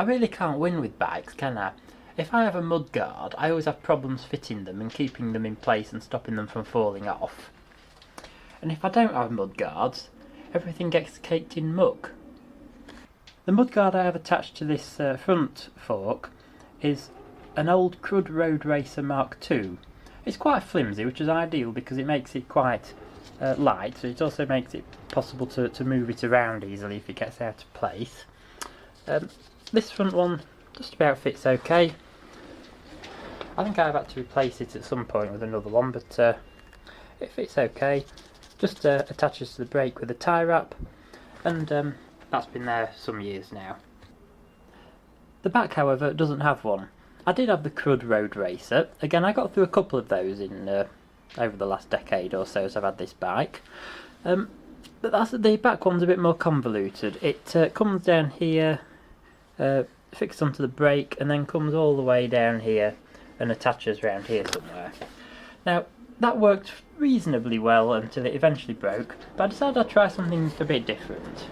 I really can't win with bikes, can I? If I have a mudguard, I always have problems fitting them and keeping them in place and stopping them from falling off. And if I don't have mudguards, everything gets caked in muck. The mudguard I have attached to this front fork is an old Crud Road Racer Mark II. It's quite flimsy, which is ideal because it makes it quite light, so it also makes it possible to move it around easily if it gets out of place. This front one just about fits okay. I think I've had to replace it at some point with another one, but it fits okay. Just attaches to the brake with a tie wrap, and that's been there some years now. The back, however, doesn't have one. I did have the Crud Road Racer. Again, I got through a couple of those in over the last decade or so as I've had this bike. But the back one's a bit more convoluted. It comes down here, fixed onto the brake, and then comes all the way down here and attaches around here somewhere. Now, that worked reasonably well until it eventually broke, but I decided I'd try something a bit different.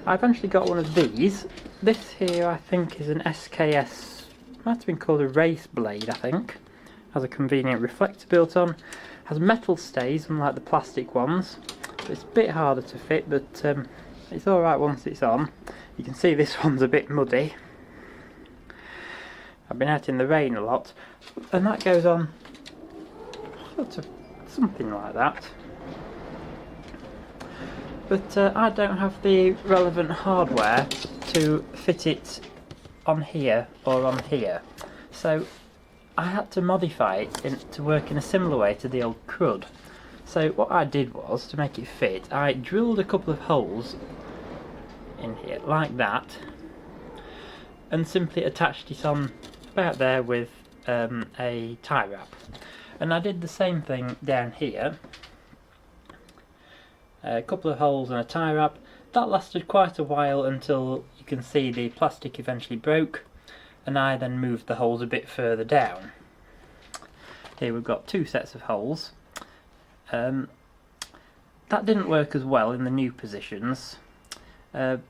I eventually got one of these. This here I think is an SKS, might have been called a race blade I think. Has a convenient reflector built on, has metal stays unlike the plastic ones. It's a bit harder to fit, but it's alright once it's on. You can see this one's a bit muddy. I've been out in the rain a lot, and that goes on sort of something like that. But I don't have the relevant hardware to fit it on here or on here, so I had to modify it to work in a similar way to the old Crud. So what I did was, to make it fit, I drilled a couple of holes in here like that and simply attached it on about there with a tie wrap. And I did the same thing down here. A couple of holes and a tie wrap. That lasted quite a while until you can see the plastic eventually broke, and I then moved the holes a bit further down. Here we've got two sets of holes. That didn't work as well in the new positions, and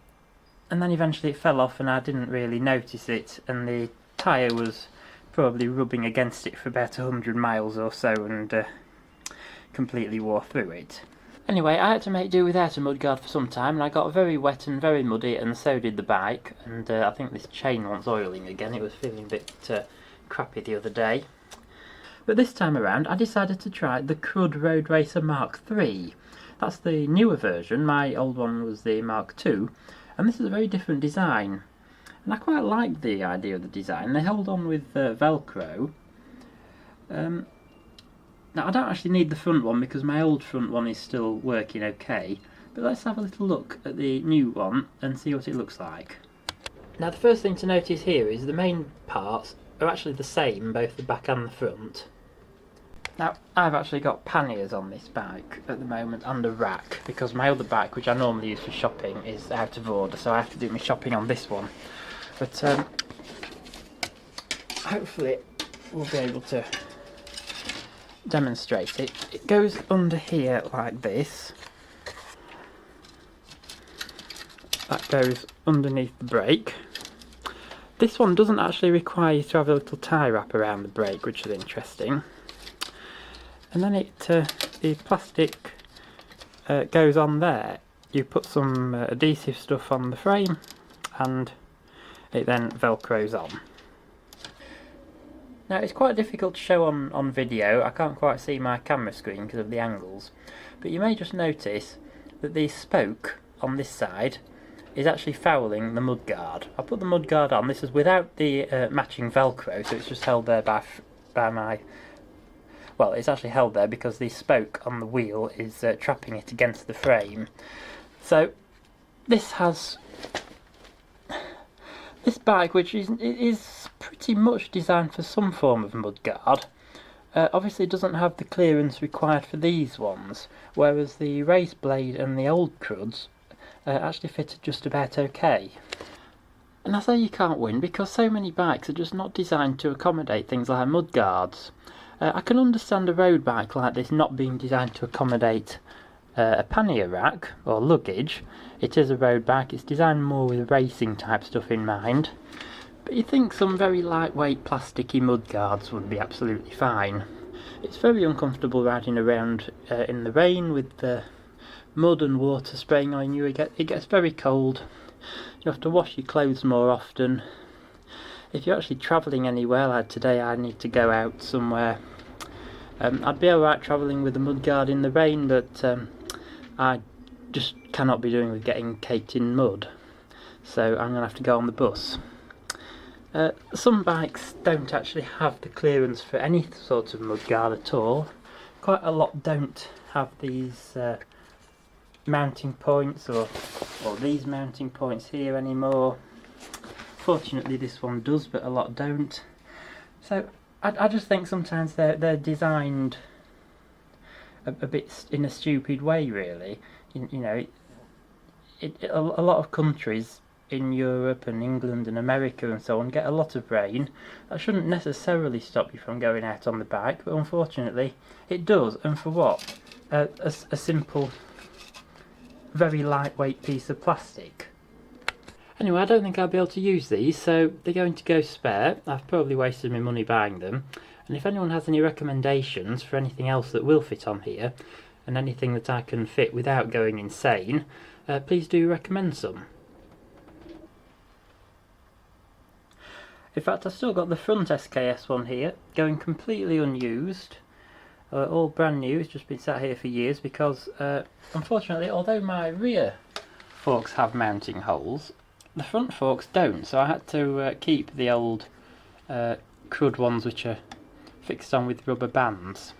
then eventually it fell off and I didn't really notice it, and the tyre was probably rubbing against it for about 100 miles or so and completely wore through it. Anyway, I had to make do without a mudguard for some time, and I got very wet and very muddy, and so did the bike, and I think this chain wants oiling again. It was feeling a bit crappy the other day. But this time around I decided to try the Crud Road Racer Mark III. That's the newer version. My old one was the Mark II, and this is a very different design. And I quite like the idea of the design. They hold on with Velcro. Now I don't actually need the front one because my old front one is still working okay, but let's have a little look at the new one and see what it looks like. Now the first thing to notice here is the main parts are actually the same, both the back and the front. Now I've actually got panniers on this bike at the moment and a rack because my other bike, which I normally use for shopping, is out of order, so I have to do my shopping on this one. But hopefully we'll be able to demonstrate it. It goes under here like this. That goes underneath the brake. This one doesn't actually require you to have a little tie wrap around the brake, which is interesting. And then the plastic goes on there. You put some adhesive stuff on the frame and it then velcros on. Now it's quite difficult to show on video. I can't quite see my camera screen because of the angles, but you may just notice that the spoke on this side is actually fouling the mudguard. I put the mudguard on. This is without the matching velcro, so it's just held there by my... Well, it's actually held there because the spoke on the wheel is trapping it against the frame. So this bike, which is pretty much designed for some form of mudguard, obviously doesn't have the clearance required for these ones, whereas the race blade and the old Cruds actually fitted just about okay. And I say you can't win because so many bikes are just not designed to accommodate things like mudguards. I can understand a road bike like this not being designed to accommodate a pannier rack or luggage. It is a road bike. It's designed more with racing type stuff in mind. But you think some very lightweight plasticky mudguards would be absolutely fine. It's very uncomfortable riding around in the rain with the mud and water spraying on you. It gets very cold. You have to wash your clothes more often. If you're actually travelling anywhere, like today I need to go out somewhere, I'd be alright travelling with a mudguard in the rain, but I just cannot be doing with getting caked in mud. So I'm going to have to go on the bus. Some bikes don't actually have the clearance for any sort of mudguard at all. Quite a lot don't have these mounting points or these mounting points here anymore. Fortunately this one does, but a lot don't. So I just think sometimes they're designed a bit in a stupid way, really. You know, a lot of countries in Europe and England and America and so on get a lot of rain. That shouldn't necessarily stop you from going out on the bike, but unfortunately it does. And for what? A simple, very lightweight piece of plastic. Anyway, I don't think I'll be able to use these, so they're going to go spare. I've probably wasted my money buying them. And if anyone has any recommendations for anything else that will fit on here, and anything that I can fit without going insane, please do recommend some. In fact, I've still got the front SKS one here, going completely unused. All brand new. It's just been sat here for years because, unfortunately, although my rear forks have mounting holes, the front forks don't, so I had to keep the old Crud ones which are fixed on with rubber bands.